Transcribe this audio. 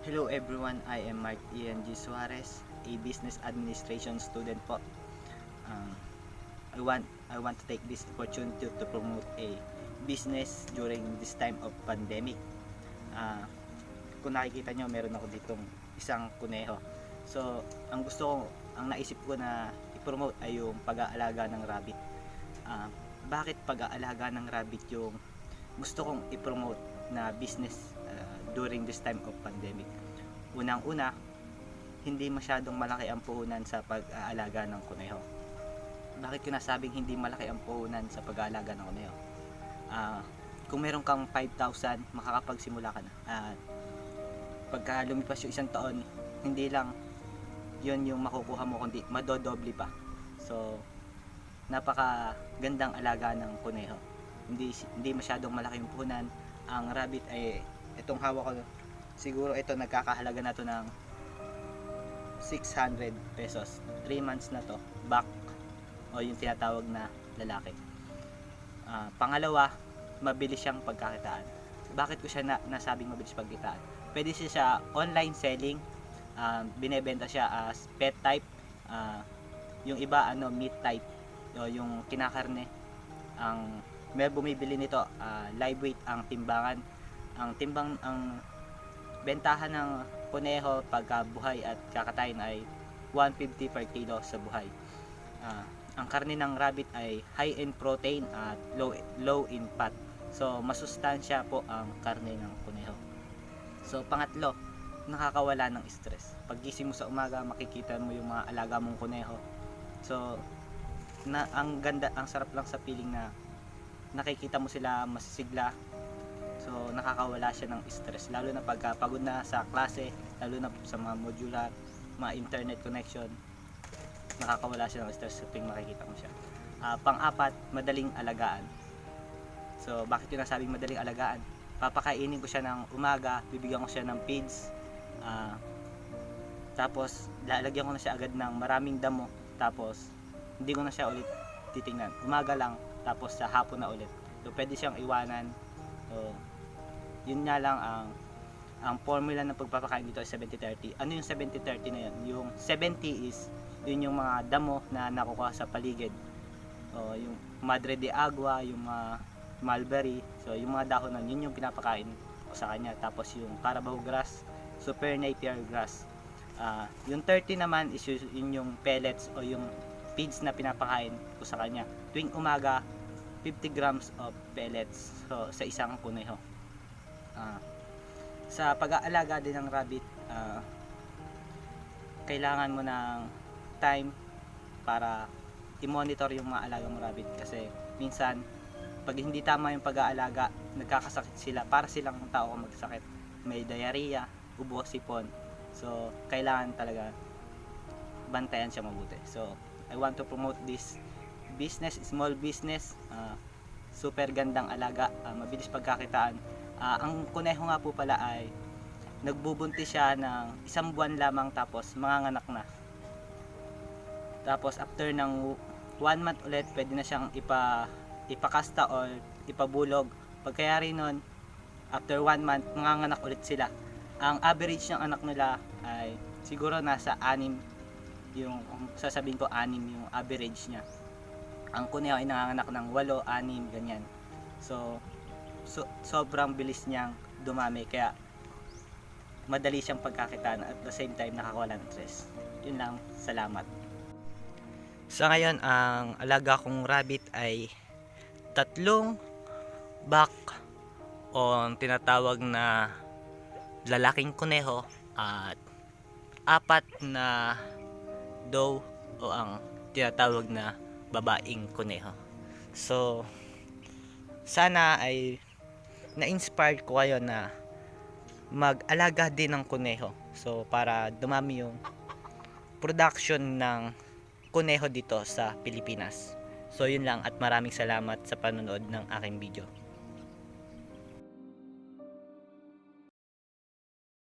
Hello everyone, I am Mark Ian G. Suarez, a business administration student po. Um, I want to take this opportunity to promote a business during this time of pandemic. Kung nakikita nyo, meron ako ditong isang kuneho. So, ang naisip ko na i-promote ay yung pag-aalaga ng rabbit. Bakit pag-aalaga ng rabbit yung gusto kong i-promote na business during this time of pandemic? Unang-una, hindi masyadong malaki ang puhunan sa pag-aalaga ng kuneho. Bakit ko nasabing hindi malaki ang puhunan sa pag-aalaga ng kuneho? Kung meron kang 5,000, makakapagsimula ka na. Pagka lumipas yung isang taon, hindi lang yun yung makukuha mo, kundi madodoble pa. So, napaka gandang alaga ng kuneho. Hindi masyadong malaki yung puhunan. Ang rabbit ay itong hawak ko, siguro ito nagkakahalaga na to ng 600 pesos. 3 months na to, back o yung tinatawag na lalaki. Pangalawa, mabilis siyang pagkakitaan. Bakit ko siya nasabing mabilis pagkitaan? Pwede siya online selling, binebenta siya as pet type, yung iba meat type, o yung kinakarne. May bumibili nito, live weight ang timbangan. Ang bentahan ng kuneho pagka buhay at kakatayin ay 150 per kilo sa buhay. Ang karne ng rabbit ay high in protein at low in fat. So masustansya po ang karne ng kuneho. So pangatlo, nakakawala ng stress. Paggising mo sa umaga, makikita mo yung mga alaga mong kuneho. So ang ganda, ang sarap lang sa feeling na nakikita mo sila masisigla. So nakakawala siya ng stress, lalo na pagka pagod na sa klase, lalo na sa mga modular, mga internet connection. Nakakawala siya ng stress kapag makikita mo siya. Pang-apat, madaling alagaan. So bakit ko nasabing madaling alagaan? Papakainin ko siya ng umaga, bibigyan ko siya ng feeds, tapos lalagyan ko na siya agad ng maraming damo, tapos hindi ko na siya ulit titingnan. Umaga lang, tapos sa hapon na ulit. So pwede siyang iwanan. So yun nga lang, ang formula ng pagpapakain dito ay 70-30. Ano yung 70-30 na yun? Yung 70 is yun yung mga damo na nakukuha sa paligid, yung madre de agua, yung mga mulberry. So yung mga dahon nun, yun yung pinapakain ko sa kanya. Tapos yung carabao grass, super napier grass. Yung 30 naman is yun yung pellets o yung feeds na pinapakain ko sa kanya tuwing umaga. 50 grams of pellets, so sa isang kuneho. Sa pag-aalaga din ng rabbit, kailangan mo ng time para i-monitor yung mga alaga mo rabbit, kasi minsan pag hindi tama yung pag-aalaga, nagkakasakit sila. Para silang tao kung magsakit, may diarrhea, ubo, sipon. So kailangan talaga bantayan siya mabuti. So I want to promote this business, small business, super gandang alaga, mabilis pagkakitaan. Ang kuneho nga po pala ay nagbubuntis siya ng 1 buwan lamang, tapos manganganak na. Tapos after ng 1 month ulit, pwede na siyang ipakasta or ipabulog. Pagkayari nun, after 1 month, manganganak ulit sila. Ang average ng anak nila ay siguro nasa 6, yung sasabihin ko 6 yung average niya. Ang kuneho ay nanganganak ng 8, 6, ganyan. So sobrang bilis niyang dumami, kaya madali siyang pagkakitaan at the same time nakakawala ng stress. Yun lang, salamat. Sa ngayon, ang alaga kong rabbit ay 3 buck o tinatawag na lalaking kuneho at 4 na doe o ang tinatawag na babaeng kuneho. So sana ay na-inspire ko kayo na mag-alaga din ng kuneho, so para dumami yung production ng kuneho dito sa Pilipinas. So yun lang, at maraming salamat sa panonood ng aking video.